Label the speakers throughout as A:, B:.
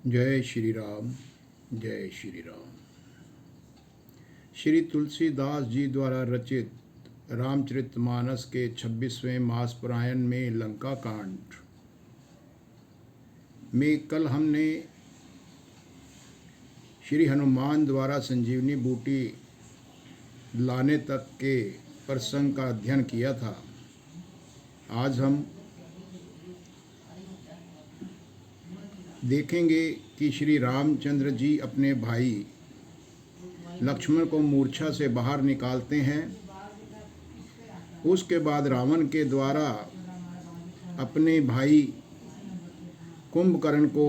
A: जय श्री राम। जय श्री राम। श्री तुलसीदास जी द्वारा रचित रामचरितमानस के 26वें मासपरायण में लंका कांड में कल हमने श्री हनुमान द्वारा संजीवनी बूटी लाने तक के प्रसंग का अध्ययन किया था। आज हम देखेंगे कि श्री रामचंद्र जी अपने भाई लक्ष्मण को मूर्छा से बाहर निकालते हैं। उसके बाद रावण के द्वारा अपने भाई कुंभकर्ण को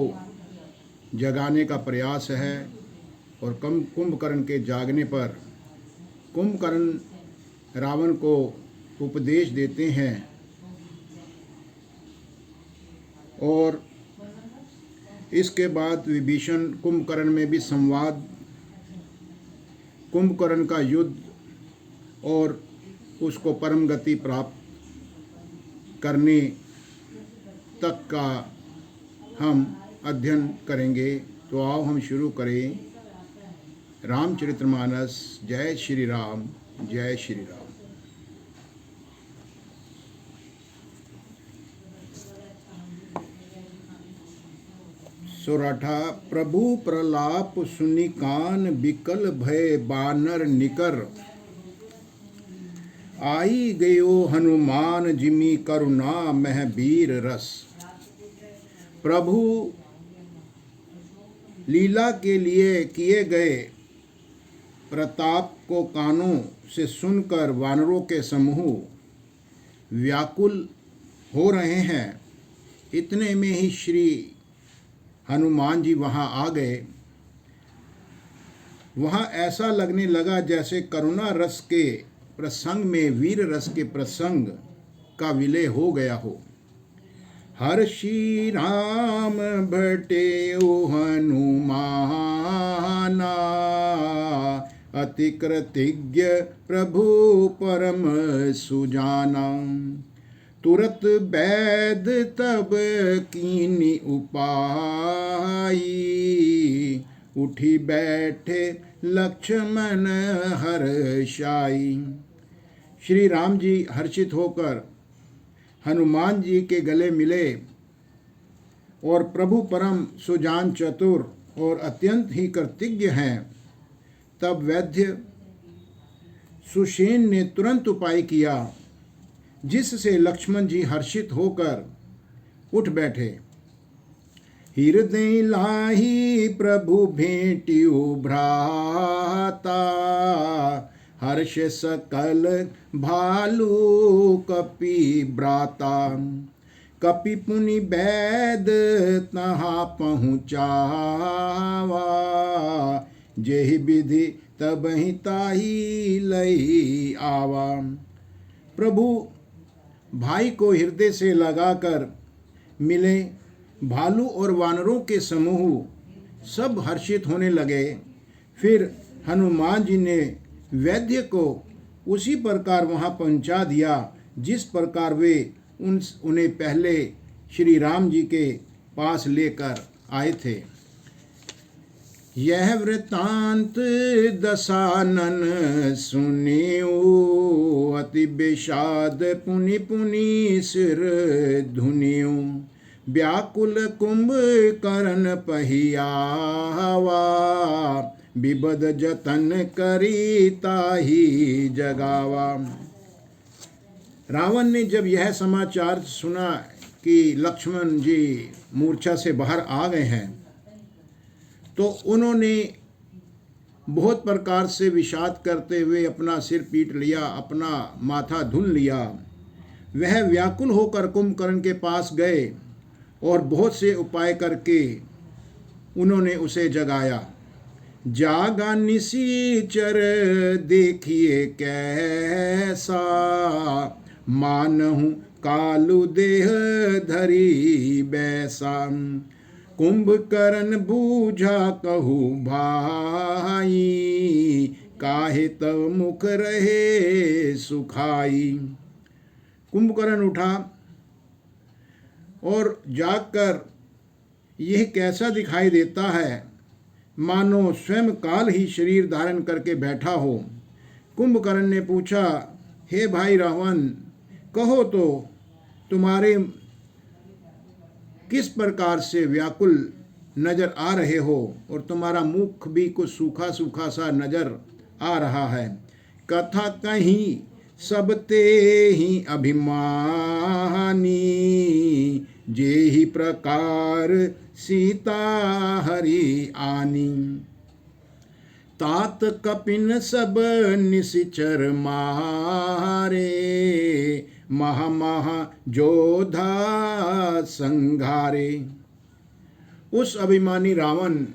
A: जगाने का प्रयास है और कुंभकर्ण के जागने पर कुंभकर्ण रावण को उपदेश देते हैं और इसके बाद विभीषण कुंभकर्ण में भी संवाद, कुंभकर्ण का युद्ध और उसको परम गति प्राप्त करने तक का हम अध्ययन करेंगे। तो आओ हम शुरू करें रामचरितमानस। जय श्री राम। जय श्री राम। सोरठा प्रभु प्रलाप सुनि कान बिकल भय बानर निकर। आई गयो हनुमान जिमि करुणा मह वीर रस। प्रभु लीला के लिए किए गए प्रताप को कानों से सुनकर वानरों के समूह व्याकुल हो रहे हैं। इतने में ही श्री हनुमान जी वहाँ आ गए। वहाँ ऐसा लगने लगा जैसे करुणा रस के प्रसंग में वीर रस के प्रसंग का विलय हो गया हो। हर्षि राम भटे हनुमाना अति कृतज्ञ प्रभु परम सुजाना। तुरत बैद तब कीनी उपाई उठी बैठे लक्ष्मण हर्षाई। श्री राम जी हर्षित होकर हनुमान जी के गले मिले और प्रभु परम सुजान चतुर और अत्यंत ही कृतज्ञ हैं। तब वैद्य सुषेण ने तुरंत उपाय किया जिससे लक्ष्मण जी हर्षित होकर उठ बैठे। हृदय लाही प्रभु भेंटियो भ्राता हर्ष सकल भालू कपि ब्राता। कपि पुनि बैद तहाँ पहुँचावा जेहि विधि तबहि ताहि लई आवा। प्रभु भाई को हृदय से लगाकर मिले। भालू और वानरों के समूह सब हर्षित होने लगे। फिर हनुमान जी ने वैद्य को उसी प्रकार वहाँ पहुँचा दिया जिस प्रकार वे उन्हें पहले श्री राम जी के पास लेकर आए थे। यह वृतांत दशानन सुनियो अति विषाद पुनि पुनि सिर धुनियो। व्याकुल कुंभकर्ण पहियावा विबद जतन करी ताहि जगावा। रावण ने जब यह समाचार सुना कि लक्ष्मण जी मूर्छा से बाहर आ गए हैं तो उन्होंने बहुत प्रकार से विषाद करते हुए अपना सिर पीट लिया, अपना माथा धुन लिया। वह व्याकुल होकर कुंभकर्ण के पास गए और बहुत से उपाय करके उन्होंने उसे जगाया। जागा निशिचर देखिए कैसा मानहु कालु देह धरी बैसा। कुंभकर्ण बूझा कहू भाई काहे तव मुख रहे सुखाई। कुंभकर्ण उठा और जाकर यह कैसा दिखाई देता है, मानो स्वयं काल ही शरीर धारण करके बैठा हो। कुंभकर्ण ने पूछा, हे भाई रावण, कहो तो तुम्हारे किस प्रकार से व्याकुल नजर आ रहे हो, और तुम्हारा मुख भी कुछ सूखा सूखा सा नजर आ रहा है। कथा कहीं सब ते ही अभिमानी, जे ही प्रकार सीता हरि आनी। तात कपिन सब निशिचर मारे, महा महा जोधा संघारे। उस अभिमानी रावण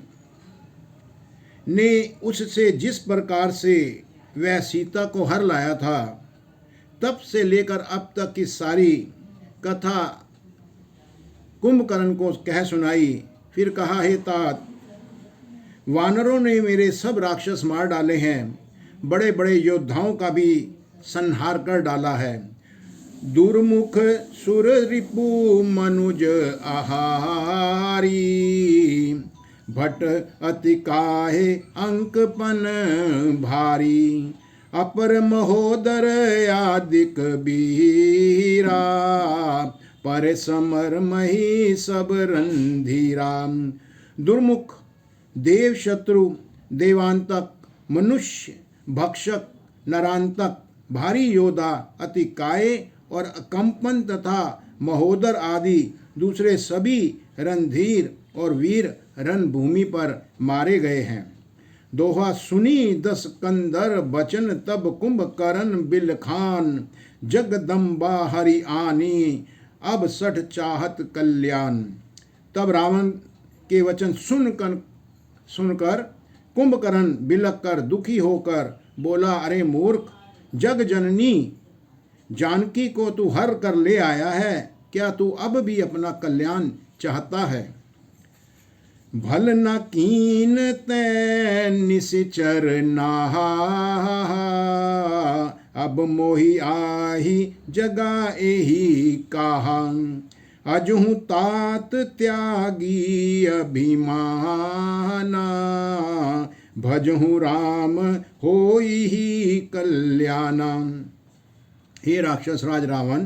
A: ने उससे जिस प्रकार से वह सीता को हर लाया था, तब से लेकर अब तक की सारी कथा कुंभकर्ण को कह सुनाई। फिर कहा, हे तात, वानरों ने मेरे सब राक्षस मार डाले हैं, बड़े बड़े योद्धाओं का भी संहार कर डाला है। दुर्मुख सुर रिपु मनुज आहारी, भट अति काहे अंकपन भारी। अपर महोदर आदिक बीरा, पर समर मही सब रंधीरा। दुर्मुख, देव शत्रु, देवांतक, मनुष्य भक्षक, नरांतक, भारी योद्धा, अति काय और कंपन तथा महोदर आदि दूसरे सभी रणधीर और वीर रणभूमि पर मारे गए हैं। दोहा सुनी 10 कंदर बचन, तब कुंभकर्ण बिलखान। जगदम्बा हरि आनी, अब सठ चाहत कल्याण। तब रावण के वचन सुनकर कुंभकर्ण बिलक कर दुखी होकर बोला, अरे मूर्ख, जग जननी जानकी को तू हर कर ले आया है, क्या तू अब भी अपना कल्याण चाहता है? भल न कीन तै निशिचर नाहा, अब मोहि आही जगा एही काहा। अजहु तात त्यागी अभिमाना, भजहु राम होई ही कल्याणा। हे राक्षस राज रावण,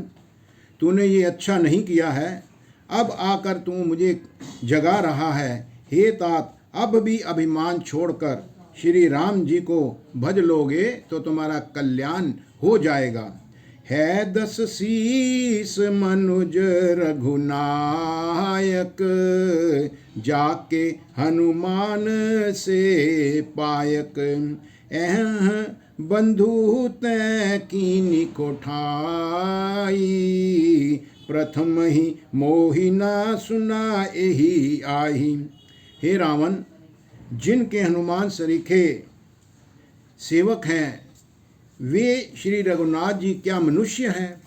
A: तूने ये अच्छा नहीं किया है। अब आकर तू मुझे जगा रहा है। हे तात, अब भी अभिमान छोड़कर श्री राम जी को भज लोगे तो तुम्हारा कल्याण हो जाएगा। है 10 शीस मनुज रघुनायक, जाके हनुमान से पायक। एह बंधु तै कीनी कोठाई, प्रथम ही मोहि ना सुना एही आही। हे रावण, जिनके हनुमान सरीखे सेवक हैं, वे श्री रघुनाथ जी क्या मनुष्य हैं?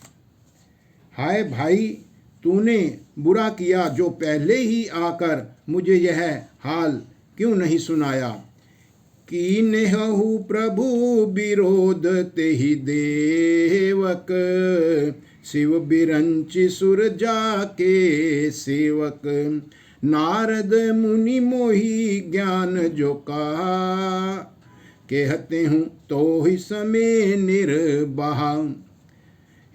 A: हाय भाई, तूने बुरा किया जो पहले ही आकर मुझे यह हाल क्यों नहीं सुनाया। कीन्हु प्रभु विरोध तेहि देवक, शिव बिरंचि सुर जाके सेवक। नारद मुनि मोहि ज्ञान जो कहा, कहते हूँ तो ही समय निर्वाहा।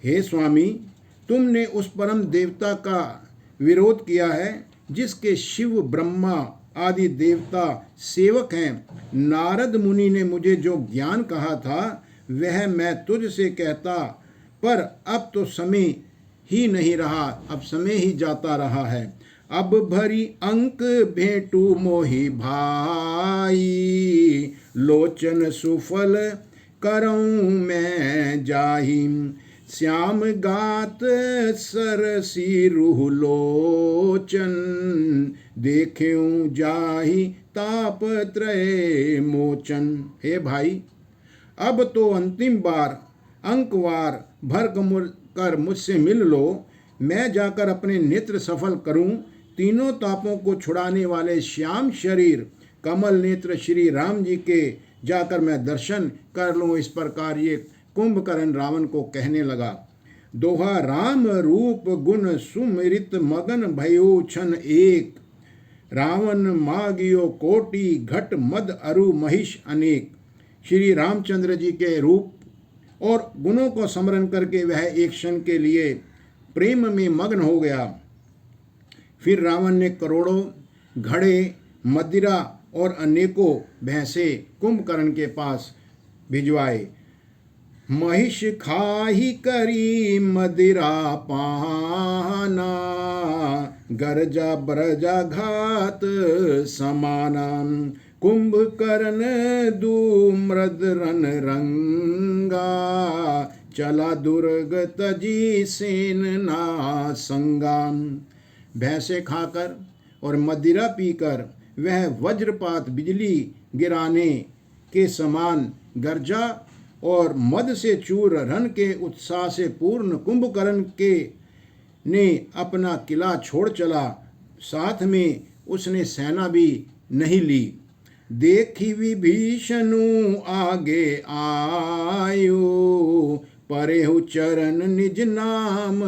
A: हे स्वामी, तुमने उस परम देवता का विरोध किया है जिसके शिव ब्रह्मा आदि देवता सेवक हैं। नारद मुनि ने मुझे जो ज्ञान कहा था वह मैं तुझसे कहता, पर अब तो समय ही नहीं रहा, अब समय ही जाता रहा है। अब भरी अंक भेंटू मोहि भाई, लोचन सुफल करऊं मैं जाहि। श्याम गात सरसी रूह लोचन, देख्यूं जाहि ताप त्रय मोचन। हे भाई, अब तो अंतिम बार अंकवार भर कर मुझसे मिल लो। मैं जाकर अपने नेत्र सफल करूं। तीनों तापों को छुड़ाने वाले श्याम शरीर कमल नेत्र श्री राम जी के जाकर मैं दर्शन कर लूं। इस प्रकार ये कुंभकर्ण रावण को कहने लगा। दोहा राम रूप गुण सुमिरित, मगन भयो छन एक। रावण मागियो कोटि घट मद अरु महिष अनेक। श्री रामचंद्र जी के रूप और गुणों को स्मरण करके वह एक क्षण के लिए प्रेम में मग्न हो गया। फिर रावण ने करोड़ों घड़े मदिरा और अनेकों भैंसे कुंभकर्ण के पास भिजवाए। महिष खाही करी मदिरा पाना, गरजा बरजा घात समाना। कुंभकर्ण दूम्रद रन रंगा, चला दुर्ग तजी सेन ना संगा। भैंसे खाकर और मदिरा पीकर वह वज्रपात बिजली गिराने के समान गर्जा और मद से चूर रन के उत्साह से पूर्ण कुंभकर्ण के ने अपना किला छोड़ चला। साथ में उसने सेना भी नहीं ली। देखी विभीषणु आगे आयो, परेहु चरण निज नाम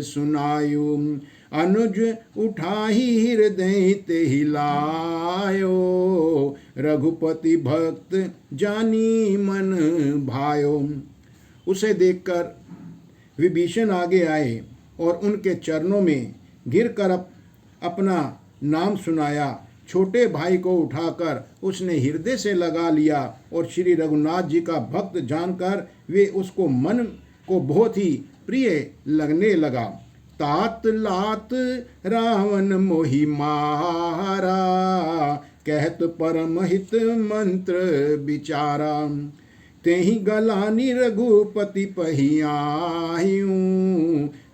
A: सुनायो। अनुज उठाही हृदय ते हिलायो, रघुपति भक्त जानी मन भायो। उसे देखकर विभीषण आगे आए और उनके चरणों में गिरकर अपना नाम सुनाया। छोटे भाई को उठाकर उसने हृदय से लगा लिया और श्री रघुनाथ जी का भक्त जानकर वे उसको मन को बहुत ही प्रिय लगने लगा। तात लात रावण मोहि मारा, कहत परम हित मंत्र विचारा। तेहि गलानी रघुपति पहियायूं,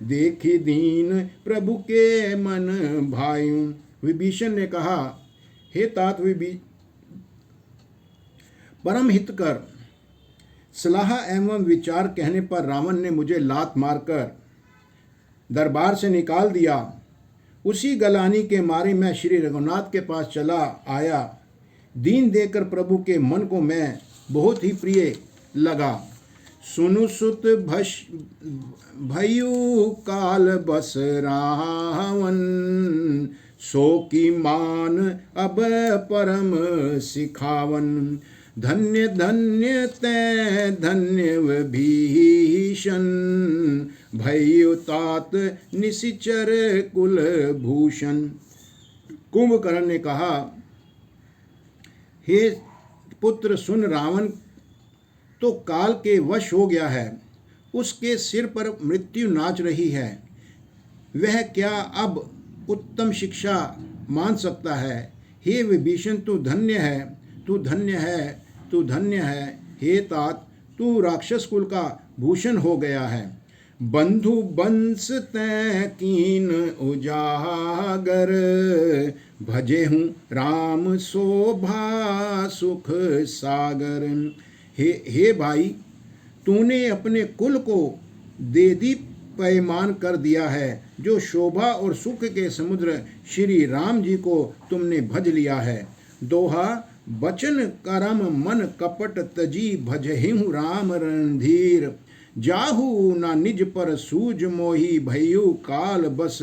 A: देखी दीन प्रभु के मन भायूं। विभीषण ने कहा, हे तात परम हितकर सलाह एवं विचार कहने पर रावण ने मुझे लात मारकर दरबार से निकाल दिया। उसी गलानी के मारे मैं श्री रघुनाथ के पास चला आया। दीन देकर प्रभु के मन को मैं बहुत ही प्रिय लगा। सुनु सुत भयु काल बस रावण, सो की मान अब परम सिखावन। धन्य धन्य तै धन्य विभीषण, भयु तात निशिचर कुल भूषण। कुंभकर्ण ने कहा, हे पुत्र सुन, रावण तो काल के वश हो गया है। उसके सिर पर मृत्यु नाच रही है। वह क्या अब उत्तम शिक्षा मान सकता है। हे विभीषण तू धन्य है, तू धन्य है, तू धन्य है। हे तात तू राक्षस कुल का भूषण हो गया है। बंधु बंस तै कीन उजागर, भजे हूँ राम शोभा सुख सागर। हे भाई, तूने अपने कुल को देदी पैमान कर दिया है। जो शोभा और सुख के समुद्र श्री राम जी को तुमने भज लिया है। दोहा, बचन करम मन कपट तजी, भजहिहु राम रणधीर। जाहू ना निज पर सूझ मोही, भयु काल बस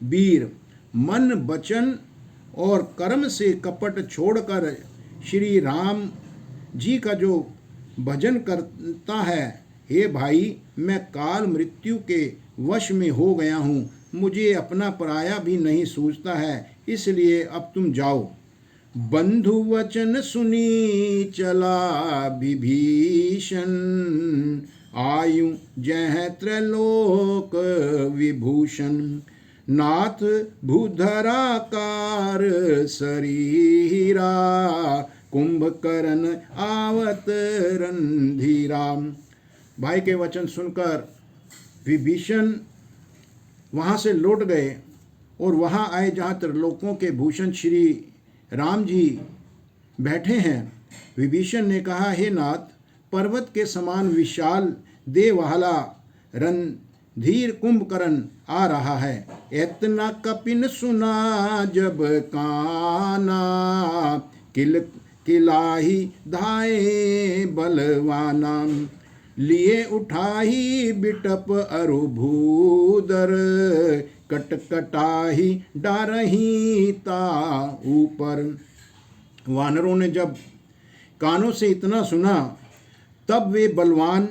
A: बीर। मन वचन और कर्म से कपट छोड़कर श्री राम जी का जो भजन करता है, हे भाई, मैं काल मृत्यु के वश में हो गया हूँ। मुझे अपना पराया भी नहीं सूझता है, इसलिए अब तुम जाओ। बंधु वचन सुनी चला विभीषण, आयु जह त्रैलोक विभूषण। नाथ भूधराकार शरीरा, कुंभकर्ण आवत रणधीरा। भाई के वचन सुनकर विभीषण वहाँ से लौट गए और वहाँ आए जहाँ त्रिलोकों के भूषण श्री राम जी बैठे हैं। विभीषण ने कहा, हे नाथ, पर्वत के समान विशाल देह वाला रणधीर कुंभकर्ण आ रहा है। इतना कपिन सुना जब काना, किलाही धाये बलवाना। लिए उठाही बिटप अरु भूदर, कटकटाही डारही ता ऊपर। वानरों ने जब कानों से इतना सुना तब वे बलवान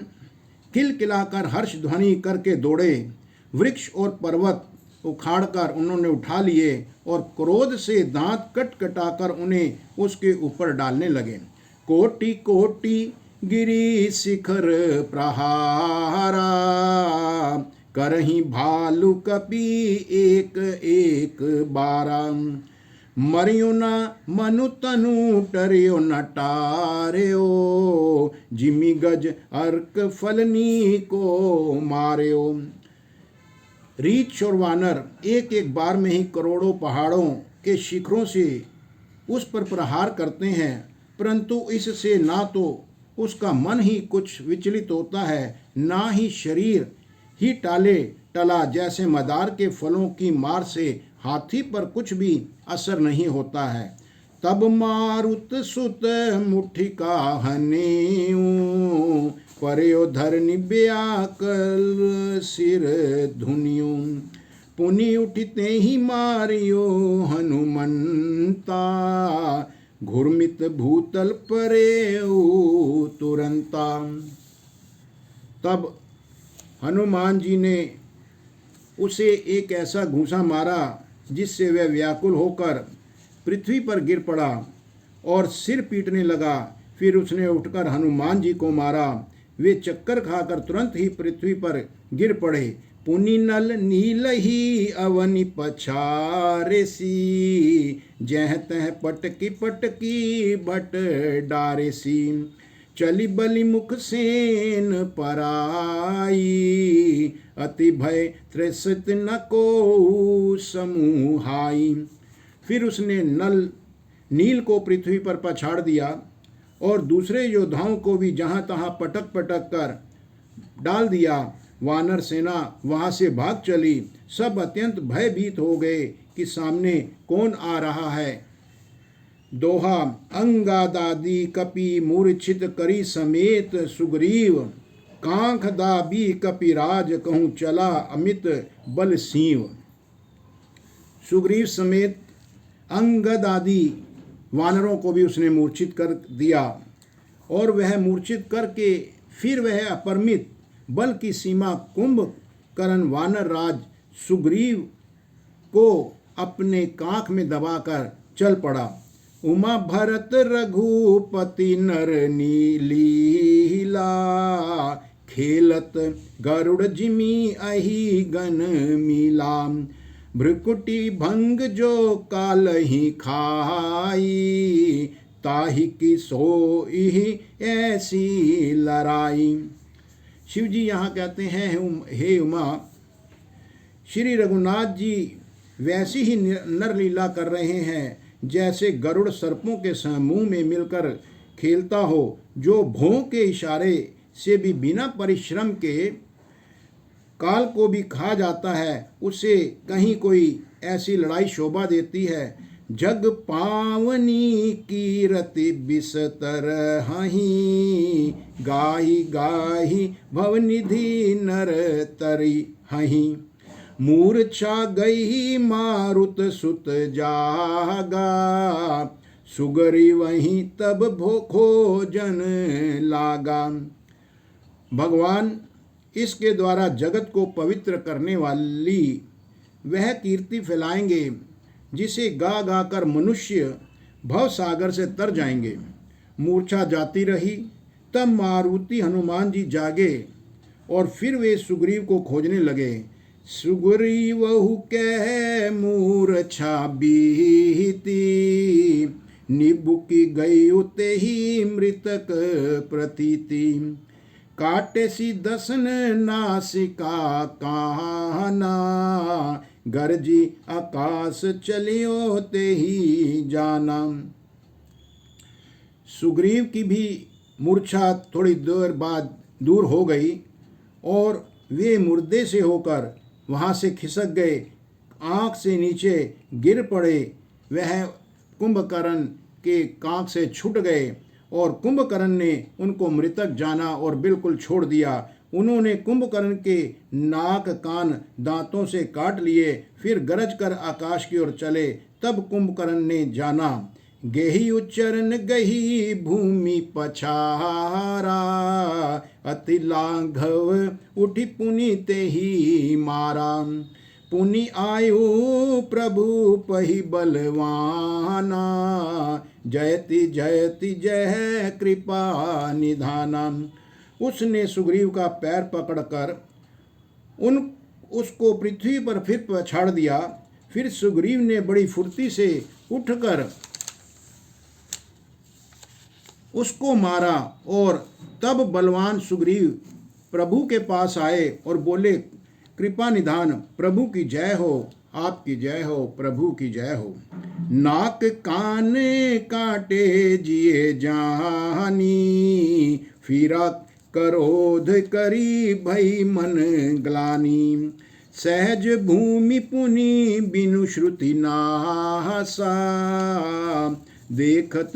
A: किलकिलाकर हर्ष ध्वनि करके दौड़े। वृक्ष और पर्वत उखाड़कर उन्होंने उठा लिए और क्रोध से दांत कटकटाकर उन्हें उसके ऊपर डालने लगे। कोटि कोटि गिरी शिखर प्रहारा, करही भालु कपि एक एक बारा। मरियो न मनु तनु टरियो न टार्यो, जिमि गज अर्क फलनी को मार्यो। रीछ और वानर एक एक बार में ही करोड़ों पहाड़ों के शिखरों से उस पर प्रहार करते हैं, परंतु इससे ना तो उसका मन ही कुछ विचलित होता है, ना ही शरीर ही टला। जैसे मदार के फलों की मार से हाथी पर कुछ भी असर नहीं होता है। तब मारुत सुत मुठिका हनेऊ, पर्यो धरनी ब्याकल सिर धुनियो। पुनि उठते ही मारियो हनुमंता, घुर्मित भूतल परेऊ तुरंता। तब हनुमान जी ने उसे एक ऐसा घूंसा मारा जिससे वह व्याकुल होकर पृथ्वी पर गिर पड़ा और सिर पीटने लगा। फिर उसने उठकर हनुमान जी को मारा। वे चक्कर खाकर तुरंत ही पृथ्वी पर गिर पड़े। पुनि नल नील ही अवनि पछारेसी, जह तह पटकी पटकी भट डारेसी। चली बलि मुख सेन पराई, अति भय त्रसित न को समूहाई। फिर उसने नील को पृथ्वी पर पछाड़ दिया और दूसरे योद्धाओं को भी जहाँ तहाँ पटक पटक कर डाल दिया। वानर सेना वहाँ से भाग चली। सब अत्यंत भयभीत हो गए कि सामने कौन आ रहा है। दोहा। अंगादादि कपि मूर्छित करी समेत सुग्रीव, कांख दाबी कपिराज कहूँ चला अमित बल सीव। सुग्रीव समेत अंगद आदि वानरों को भी उसने मूर्छित कर दिया और वह मूर्छित करके फिर वह अपरिमित बल की सीमा कुंभकर्ण वानर राज सुग्रीव को अपने कांख में दबाकर चल पड़ा। उमा भरत रघुपति नर नीलीला, खेलत गरुड़ जिमी अहि गन मिला। भ्रुकुटी भंग जो कालहि खाई, ताहि की सोई ऐसी लड़ाई। शिव जी यहाँ कहते हैं, हे उमा, श्री रघुनाथ जी वैसी ही नरलीला कर रहे हैं जैसे गरुड़ सर्पों के समूह में मिलकर खेलता हो, जो भौं के इशारे से भी बिना परिश्रम के काल को भी खा जाता है। उसे कहीं कोई ऐसी लड़ाई शोभा देती है। जग पावनी कीरति बिस्तर हहीं, गाही गाही भवनिधि नर तरी हहीं। मूर्छा गई मारुत सुत जागा, सुगरी वहीं तब खोजन लागा। भगवान इसके द्वारा जगत को पवित्र करने वाली वह कीर्ति फैलाएंगे जिसे गा गा कर मनुष्य भव सागर से तर जाएंगे। मूर्छा जाती रही, तब मारुति हनुमान जी जागे और फिर वे सुग्रीव को खोजने लगे। सुग्रीव कह मूर्छा बीती, निबुकी गई उते ही मृतक प्रतीति। काटे सी दसन नासिका काना, गरजी आकाश चलियो ते ही जाना। सुग्रीव की भी मूर्छा थोड़ी देर बाद दूर हो गई और वे मुर्दे से होकर वहाँ से खिसक गए, आँख से नीचे गिर पड़े। वह कुंभकर्ण के कांख से छूट गए और कुंभकर्ण ने उनको मृतक जाना और बिल्कुल छोड़ दिया। उन्होंने कुंभकर्ण के नाक कान दांतों से काट लिए, फिर गरज कर आकाश की ओर चले। तब कुंभकर्ण ने जाना, गेहि उच्चरण गही भूमि पछारा, अति लाघव उठि पुनि तेहि मारा। पुनि आयु प्रभु पहि बलवाना, जयति जयति जय कृपा निधाना। उसने सुग्रीव का पैर पकड़कर उसको पृथ्वी पर फिर पछाड़ दिया। फिर सुग्रीव ने बड़ी फुर्ती से उठकर उसको मारा, और तब बलवान सुग्रीव प्रभु के पास आए और बोले, कृपा निधान प्रभु की जय हो, आपकी जय हो, प्रभु की जय हो। नाक कान काटे जिए जानी, फिरा क्रोध करी भई मन ग्लानि। सहज भूमि पुनि बिनु श्रुति नासा, देखत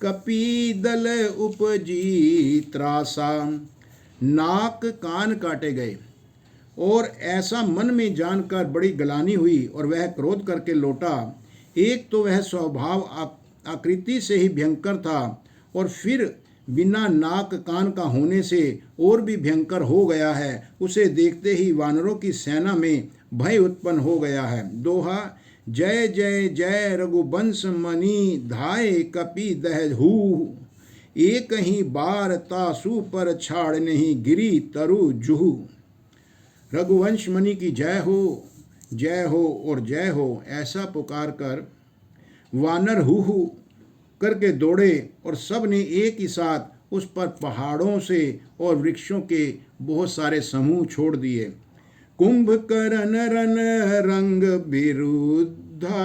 A: कपि दल उपजी त्रासा। नाक कान काटे गए और ऐसा मन में जानकर बड़ी गलानी हुई और वह क्रोध करके लौटा। एक तो वह स्वभाव आकृति से ही भयंकर था, और फिर बिना नाक कान का होने से और भी भयंकर हो गया है। उसे देखते ही वानरों की सेना में भय उत्पन्न हो गया है। दोहा, जय जय जय रघुवंश मणि, धाय कपि दहहू, एक ही बार तासु पर छाड़ नहीं, गिरी तरु जुहू। रघुवंश मणि की जय हो और जय हो, ऐसा पुकार कर वानर हु करके दौड़े, और सब ने एक ही साथ उस पर पहाड़ों से और वृक्षों के बहुत सारे समूह छोड़ दिए। कुंभकर्ण रन रंग विरुद्धा,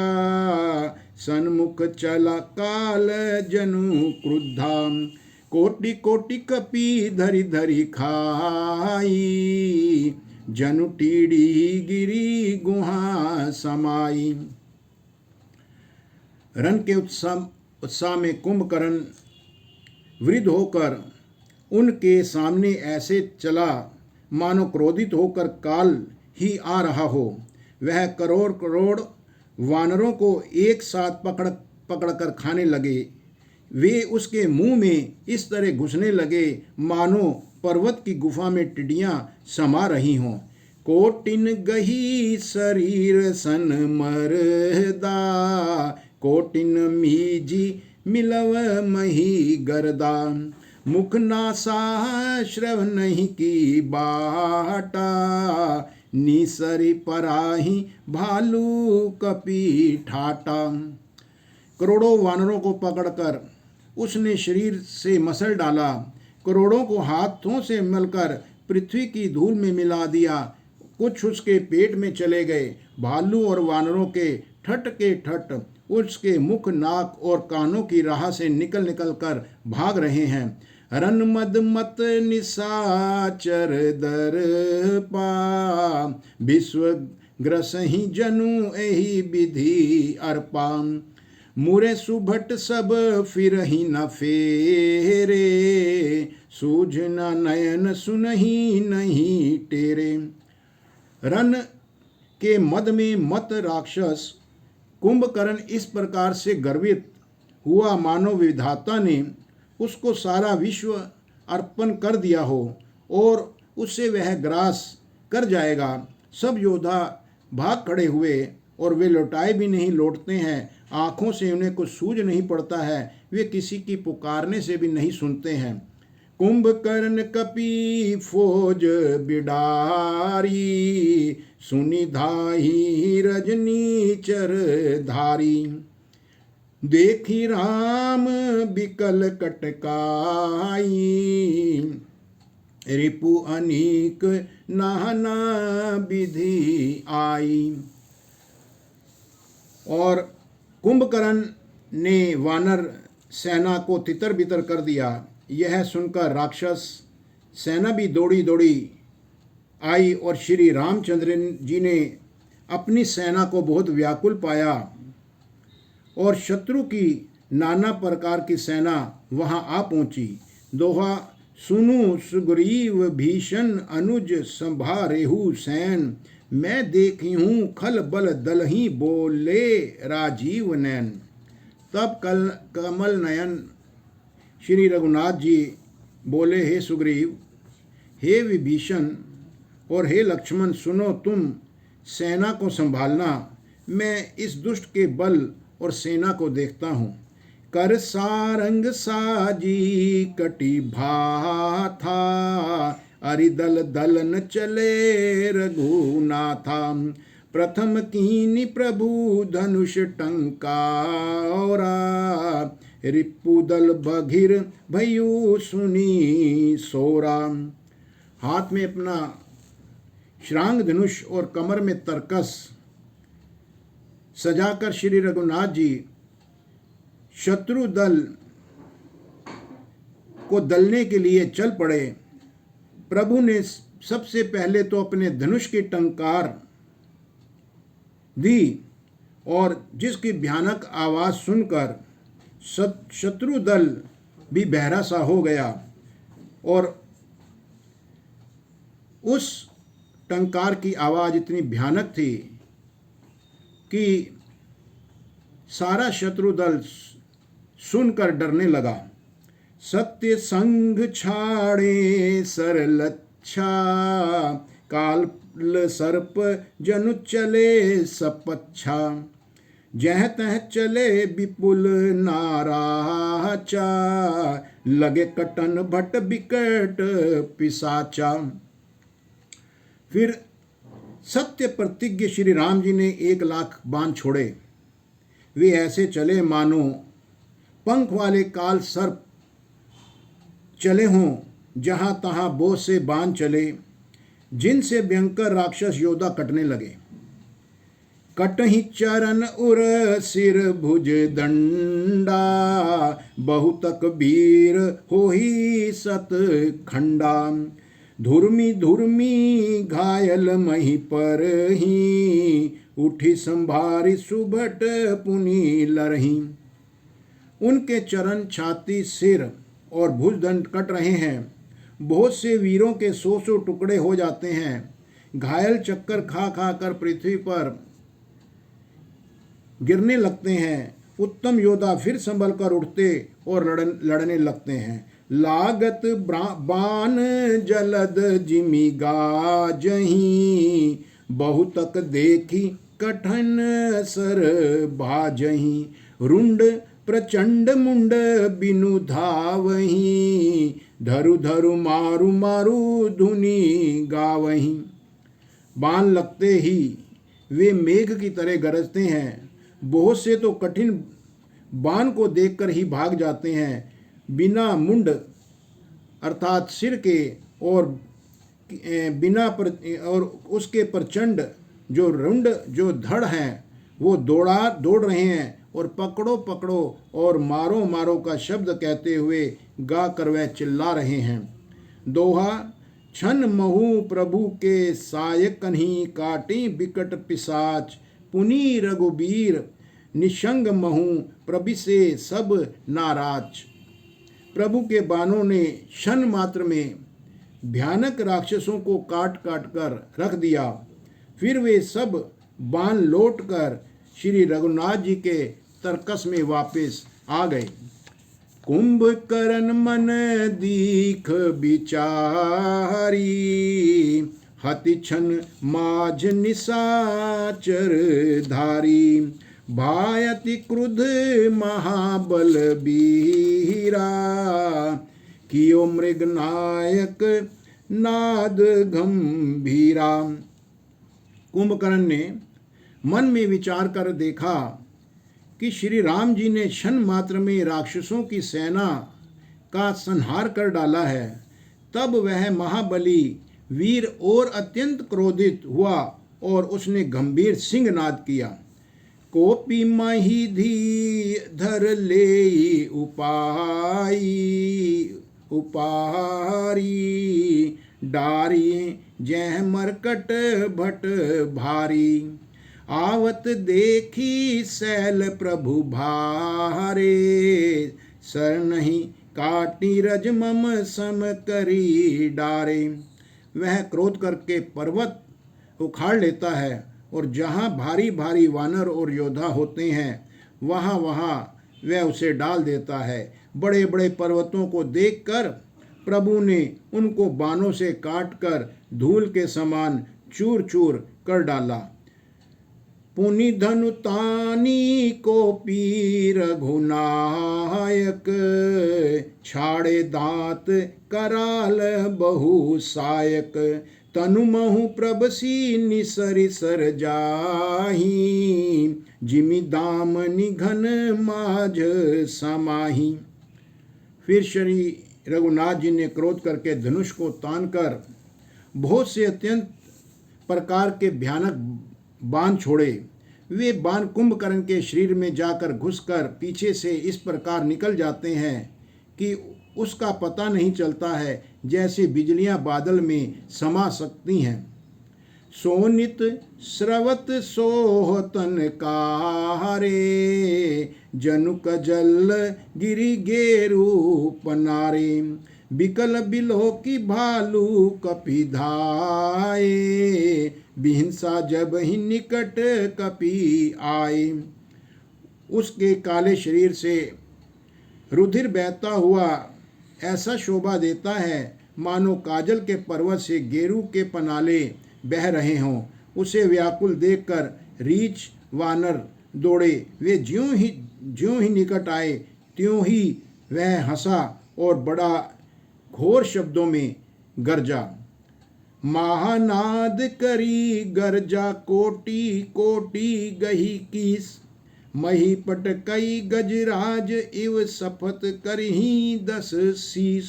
A: सन्मुख चला काल जनु क्रुद्धा। कोटि कोटि कपि धरि धरि खाई, जनु टीड़ी गिरी गुहा समाई। रन के उत्साह में कुंभकर्ण वृद्ध होकर उनके सामने ऐसे चला मानो क्रोधित होकर काल ही आ रहा हो। वह करोड़ करोड़ वानरों को एक साथ पकड़कर खाने लगे। वे उसके मुंह में इस तरह घुसने लगे मानो पर्वत की गुफा में टिड्डियां समा रही हों। कोटिन गही शरीर सन मरदा, कोटिन मीजी मिलव मही गर्दा। मुख नासा श्रव नहीं की बाटा, निसरी पराही भालू कपि ठाटा। करोड़ों वानरों को पकड़कर उसने शरीर से मसल डाला, करोड़ों को हाथों से मलकर पृथ्वी की धूल में मिला दिया। कुछ उसके पेट में चले गए। भालू और वानरों के ठट उसके मुख, नाक और कानों की राह से निकल कर भाग रहे हैं। रन मद मत निशाचर दर्पा, विश्व ग्रसहि जनु एहि विधि अर्पा। मुरे सुभट सब फिरहि न फेरे, सूझ न नयन सुनहि नहीं टेरे। रन के मद में मत राक्षस कुंभकर्ण इस प्रकार से गर्वित हुआ मानो विधाता ने उसको सारा विश्व अर्पण कर दिया हो और उससे वह ग्रास कर जाएगा। सब योद्धा भाग खड़े हुए और वे लौटाए भी नहीं लौटते हैं। आँखों से उन्हें कुछ सूझ नहीं पड़ता है, वे किसी की पुकारने से भी नहीं सुनते हैं। कुंभकर्ण कपि फौज बिडारी, सुनि धाहि रजनी चर धारी। देखी राम बिकल कटकाई, रिपु अनीक नाना विधि आई। और कुंभकर्ण ने वानर सेना को तितर बितर कर दिया। यह सुनकर राक्षस सेना भी दौड़ी दौड़ी आई और श्री रामचंद्र जी ने अपनी सेना को बहुत व्याकुल पाया और शत्रु की नाना प्रकार की सेना वहां आ पहुंची। दोहा, सुनु सुग्रीव भीषण अनुज संभारेहु सैन, मैं देखी हूँ खल बल दलही बोले राजीव नैन। तब कमल नयन श्री रघुनाथ जी बोले, हे सुग्रीव, हे विभीषण और हे लक्ष्मण, सुनो, तुम सेना को संभालना, मैं इस दुष्ट के बल और सेना को देखता हूँ। कर सारंग साजी कटी भाथा, अरिदल दलन चले रघुनाथा। प्रथम कीनी प्रभु धनुष टंकारा, रिपुदल बघिर भयु सुनी सोरा। हाथ में अपना श्रांग धनुष और कमर में तरकस सजाकर श्री रघुनाथ जी शत्रु दल को दलने के लिए चल पड़े। प्रभु ने सबसे पहले तो अपने धनुष की टंकार दी और जिसकी भयानक आवाज सुनकर शत्रु दल भी बहरा सा हो गया और उस टंकार की आवाज इतनी भयानक थी कि सारा शत्रु दल सुनकर डरने लगा। सत्य संग छाड़े सरलच्छा, काल सर्प जनु चले सपच्छा। जह तह चले विपुल नाराचा, लगे कटन भट बिकट पिसाचा। फिर सत्य प्रतिज्ञ श्री राम जी ने 1,00,000 बाण छोड़े। वे ऐसे चले मानो पंख वाले काल सर्प चले हों, जहाँ तहाँ बहुत से बाण चले, जिनसे भयंकर राक्षस योद्धा कटने लगे। कटहि चरण उर सिर भुज दंडा, बहुतक वीर होहि सत खंडा। धुर्मी धुर्मी घायल मही पर ही, उठी संभारी सुभट पुनि लरही। उनके चरण, छाती, सिर और भुजदंड कट रहे हैं। बहुत से वीरों के 100 टुकड़े हो जाते हैं। घायल चक्कर खा खा कर पृथ्वी पर गिरने लगते हैं। उत्तम योद्धा फिर संभल कर उठते और लड़ने लगते हैं। लागत बाण जलद जिमि गाजहीं, बहुतक देखी कठन सर भाजहीं। रुंड प्रचंड मुंड बिनु धावहीं, धरु धरु मारु मारु धुनि गावहीं। बाण लगते ही वे मेघ की तरह गरजते हैं। बहुत से तो कठिन बाण को देखकर ही भाग जाते हैं। बिना मुंड अर्थात सिर के और और उसके प्रचंड जो रुंड जो धड़ हैं, वो दौड़ रहे हैं और पकड़ो पकड़ो और मारो मारो का शब्द कहते हुए गा कर वह चिल्ला रहे हैं। दोहा, छन महु प्रभु के सायकन्ही, काटी बिकट पिसाच, पुनि रघुबीर निशंग महु, प्रभु से सब नाराज। प्रभु के बाणों ने क्षण मात्र में भयानक राक्षसों को काट काट कर रख दिया। फिर वे सब बाण लौटकर श्री रघुनाथ जी के तरकस में वापस आ गए। कुंभकर्ण मन दीख विचारी, हति छन माझ निशाचर धारी। भायति क्रुद्ध महाबल बीरा, कियो मृग नायक नाद गंभीरा। कुंभकर्ण ने मन में विचार कर देखा कि श्री राम जी ने क्षण मात्र में राक्षसों की सेना का संहार कर डाला है। तब वह महाबली वीर और अत्यंत क्रोधित हुआ और उसने गंभीर सिंहनाद किया। कोपी मही धी धर ले उपाई, उपहारी डारी जह मरकट भट भारी। आवत देखी सैल प्रभु भारे, सर नहीं काटी रज मम सम करी डारे। वह क्रोध करके पर्वत उखाड़ लेता है और जहाँ भारी भारी वानर और योद्धा होते हैं वहाँ वहाँ वह उसे डाल देता है। बड़े बड़े पर्वतों को देखकर प्रभु ने उनको बाणों से काटकर धूल के समान चूर चूर कर डाला। पुनि धनु तानी को पी रघुनायक, छाड़े दांत कराल बहु सायक। तनु महु प्रभसी निसरि सर जाही, जिमि दामनि घन माझ समाही। फिर श्री रघुनाथ जी ने क्रोध करके धनुष को तानकर बहुत से अत्यंत प्रकार के भयानक बाण छोड़े। वे बाण कुंभकर्ण के शरीर में जाकर घुसकर पीछे से इस प्रकार निकल जाते हैं कि उसका पता नहीं चलता है, जैसे बिजलियां बादल में समा सकती हैं। सोनित स्रवत सोहतन कारे, जनुक जल गिरि गेरु पनारे। बिकल बिलो की भालू कपि धाये, बिहिंसा जब ही निकट कपि आए। उसके काले शरीर से रुधिर बहता हुआ ऐसा शोभा देता है मानो काजल के पर्वत से गेरू के पनाले बह रहे हों। उसे व्याकुल देखकर रीछ वानर दौड़े। वे ज्यों ही निकट आए त्यों ही वह हंसा और बड़ा घोर शब्दों में गरजा। महानाद करी गरजा कोटि कोटि गही कीस, मही पटकई गजराज इव सफत करही 10 शीस।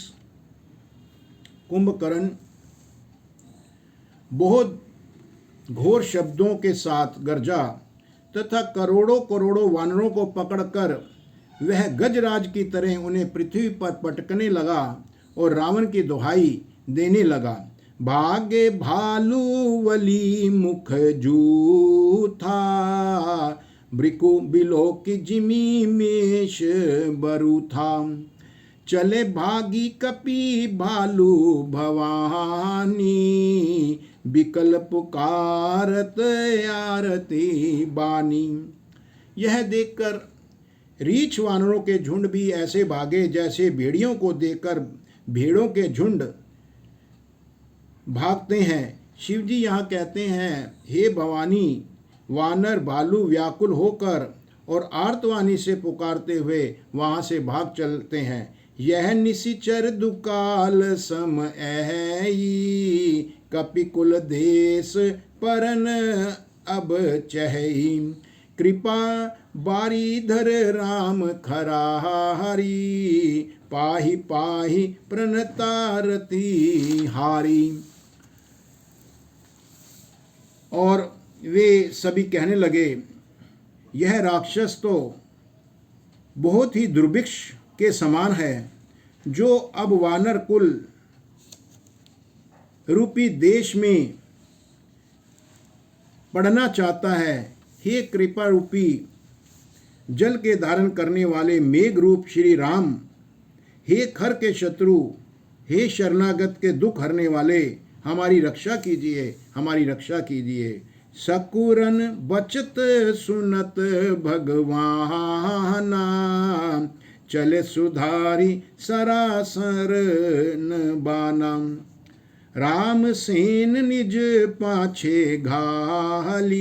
A: कुंभकर्ण बहुत घोर शब्दों के साथ गरजा तथा करोड़ों करोड़ों वानरों को पकड़कर वह गजराज की तरह उन्हें पृथ्वी पर पटकने लगा और रावण की दुहाई देने लगा। भागे भालू वली मुख जूथा, ब्रिकु बिलो की जिमी मेष बरूथा। चले भागी कपि भालू भवानी, बिकल पुकारत आरती बानी। यह देखकर रीछ वानरों के झुंड भी ऐसे भागे जैसे भेड़ियों को देखकर भेड़ों के झुंड भागते हैं। शिवजी यहाँ कहते हैं, हे भवानी, वानर भालू व्याकुल होकर और आर्तवाणी से पुकारते हुए वहाँ से भाग चलते हैं। यह निशिचर दुकाल सम ऐई, कपिकुल देश परन अब चहई। कृपा बारीधर राम खराहारी, पाहि पाहि प्रणतारती हारी। और वे सभी कहने लगे, यह राक्षस तो बहुत ही दुर्भिक्ष के समान है, जो अब वानर कुल रूपी देश में पड़ना चाहता है। हे कृपा रूपी जल के धारण करने वाले मेघ रूप श्री राम, हे खर के शत्रु, हे शरणागत के दुख हरने वाले, हमारी रक्षा कीजिए, हमारी रक्षा कीजिए। सकुरन बचत सुनत भगवाना, चले सुधारी सरासर न बाना। राम सेन निज पाछे घाली,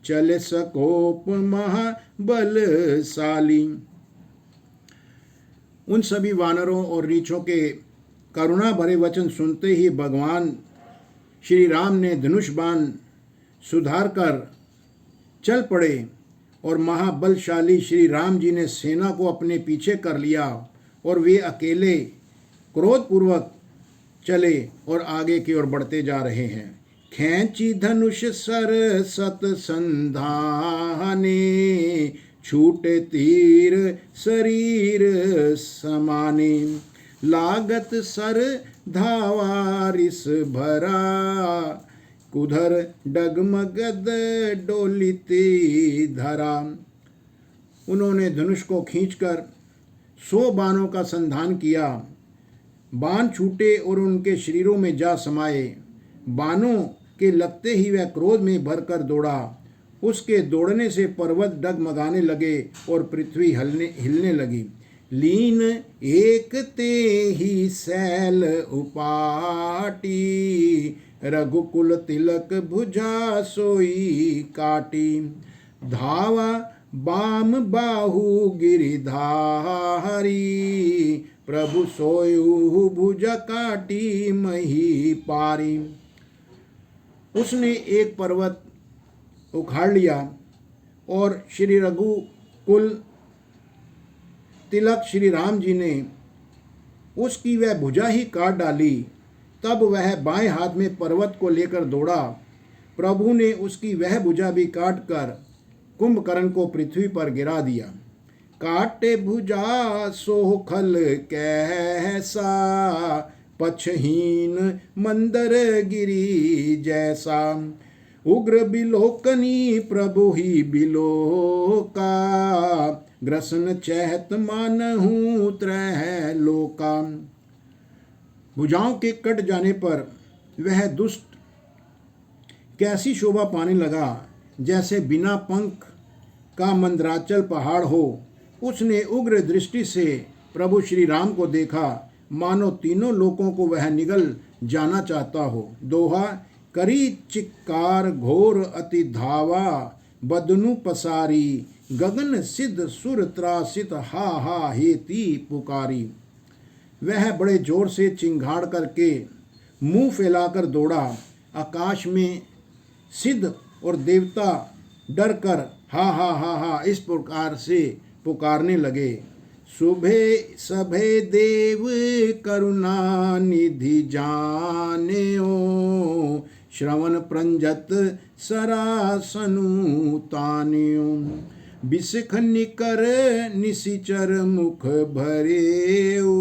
A: चले सकोप महाबलशाली। उन सभी वानरों और रीछों के करुणा भरे वचन सुनते ही भगवान श्री राम ने धनुष बाण सुधार कर चल पड़े और महाबलशाली श्री राम जी ने सेना को अपने पीछे कर लिया और वे अकेले क्रोधपूर्वक चले और आगे की ओर बढ़ते जा रहे हैं। खैंची धनुष सर सत संधाने, छूटे तीर शरीर समाने। लागत सर धावारिस भरा, कुधर डगमगद डोलिती धरा। उन्होंने धनुष को खींचकर 100 बाणों का संधान किया। बाण छूटे और उनके शरीरों में जा समाये। बाणों के लगते ही वह क्रोध में भरकर दौड़ा। उसके दौड़ने से पर्वत डगमगाने लगे और पृथ्वी हिलने लगी। लीन एक ते ही सैल उपाटी, रघुकुल तिलक भुजा सोई काटी। धावा बाम बाहु गिरिधारी, प्रभु सोयु भुज काटी मही पारी। उसने एक पर्वत उखाड़ लिया और श्री रघुकुल तिलक श्री राम जी ने उसकी वह भुजा ही काट डाली। तब वह बाएं हाथ में पर्वत को लेकर दौड़ा। प्रभु ने उसकी वह भुजा भी काट कर कुंभकर्ण को पृथ्वी पर गिरा दिया। काटे भुजा सोखल कैसा, पछहीन मंदर गिरी जैसा। उग्र बिलोकनी प्रभु ही बिलोका, ग्रसन चहत मानहु त्रह लोका। भुजाओं के कट जाने पर वह दुष्ट कैसी शोभा पाने लगा, जैसे बिना पंख का मंदराचल पहाड़ हो। उसने उग्र दृष्टि से प्रभु श्री राम को देखा, मानो तीनों लोकों को वह निगल जाना चाहता हो। दोहा, करी चिक्कार घोर अति धावा, बदनु पसारी, गगन सिद्ध सुर त्रासित हा हा हेती पुकारी। वह बड़े जोर से चिंगाड़ करके मुंह फैलाकर दौड़ा। आकाश में सिद्ध और देवता डर कर हा हा हा हा इस प्रकार से पुकारने लगे। सुभे सभे देव करुणा निधि जानेओ, श्रवण प्रंजत सरासनु तान्यो। बिसख निकर निशिचर मुख भरेऊ,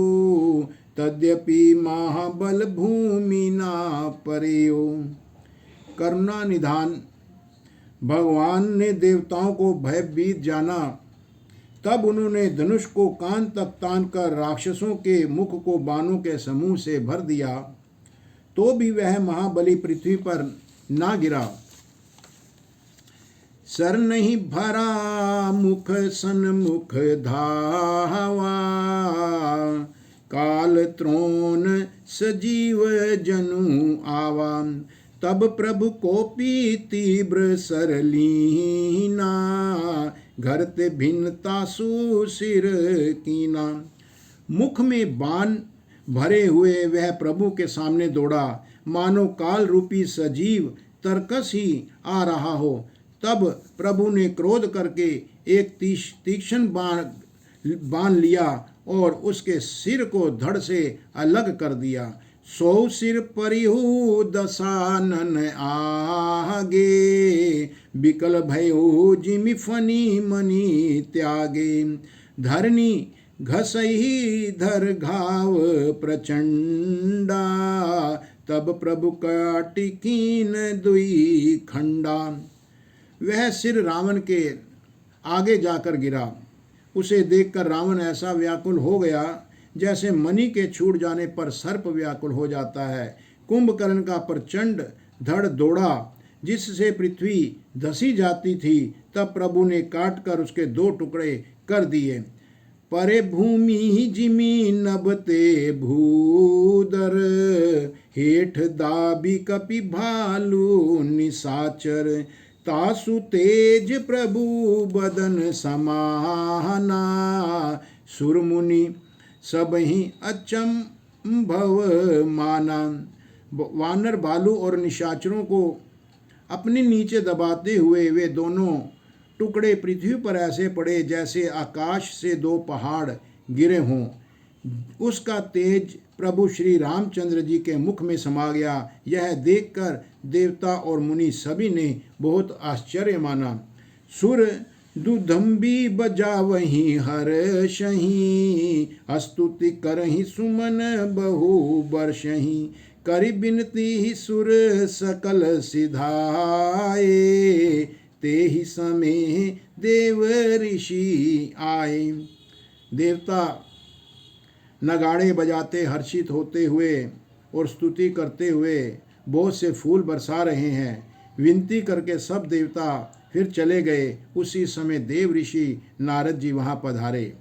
A: तद्यपि महाबल भूमि ना परेओ। करुणा निधान भगवान ने देवताओं को भयभीत जाना। तब उन्होंने धनुष को कान तक तान कर राक्षसों के मुख को बाणों के समूह से भर दिया, तो भी वह महाबली पृथ्वी पर ना गिरा। सर नहीं भरा मुख सन्मुख धावा, काल त्रोण सजीव जनु आवा। तब प्रभु कोपी तीव्र सरलीना, घरते भिन्नता सुशिर कीना। मुख में बाण भरे हुए वह प्रभु के सामने दौड़ा, मानो काल रूपी सजीव तरकस ही आ रहा हो। तब प्रभु ने क्रोध करके एक तीक्ष्ण बाण लिया और उसके सिर को धड़ से अलग कर दिया। 100 सिर परिहु दशानन आगे, बिकल भयो जिमि फनी मनी त्यागे। धरनी घसही धर घाव प्रचंडा, तब प्रभु काटी कीन दुई खंडा। वह सिर रावण के आगे जाकर गिरा। उसे देखकर रावण ऐसा व्याकुल हो गया जैसे मणि के छूट जाने पर सर्प व्याकुल हो जाता है। कुंभकर्ण का प्रचंड धड़ दौड़ा, जिससे पृथ्वी धसी जाती थी। तब प्रभु ने काट कर उसके 2 टुकड़े कर दिए। परे भूमि जिमी नभते भूदर, हेठ दाबी कपि भालू निशाचर। तासु तेज प्रभु बदन समाना, सुरमुनि सब ही अचंभव माना। वानर भालू और निशाचरों को अपने नीचे दबाते हुए वे दोनों टुकड़े पृथ्वी पर ऐसे पड़े जैसे आकाश से 2 पहाड़ गिरे हों। उसका तेज प्रभु श्री रामचंद्र जी के मुख में समा गया। यह देखकर देवता और मुनि सभी ने बहुत आश्चर्य माना। सुर दुधम्बी बजावही हर्षहि, स्तुति करहि सुमन बहु वर्षहि। करि बिनती सुर सकल सिधाए, तेहि समय देव ऋषि आए। देवता नगाड़े बजाते हर्षित होते हुए और स्तुति करते हुए बहुत से फूल बरसा रहे हैं। विनती करके सब देवता फिर चले गए। उसी समय देव ऋषि नारद जी वहाँ पधारे।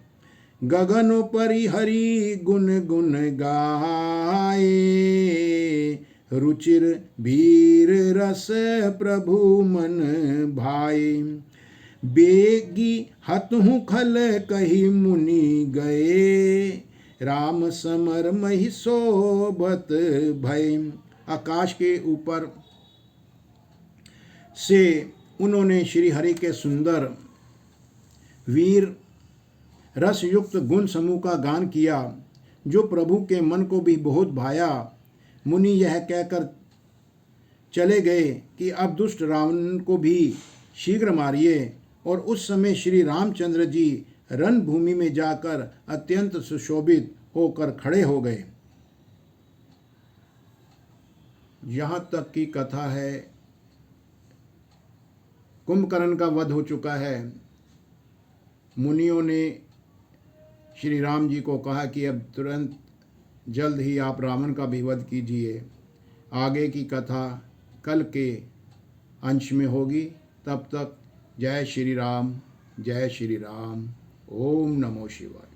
A: गगन परि हरि गुण गुण गाए, रुचिर भीर रस प्रभु मन भाए। बेगी हतहु खल कही मुनि गए, राम समर महि सोबत भय। आकाश के ऊपर से उन्होंने श्री हरि के सुंदर वीर रस युक्त गुण समूह का गान किया, जो प्रभु के मन को भी बहुत भाया। मुनि यह कहकर चले गए कि अब दुष्ट रावण को भी शीघ्र मारिए। और उस समय श्री रामचंद्र जी रणभूमि में जाकर अत्यंत सुशोभित होकर खड़े हो गए। यहाँ तक की कथा है। कुंभकर्ण का वध हो चुका है। मुनियों ने श्री राम जी को कहा कि अब तुरंत जल्द ही आप रावण का भी वध कीजिए। आगे की कथा कल के अंश में होगी। तब तक जय श्री राम, जय श्री राम। ओम नमो शिवाय।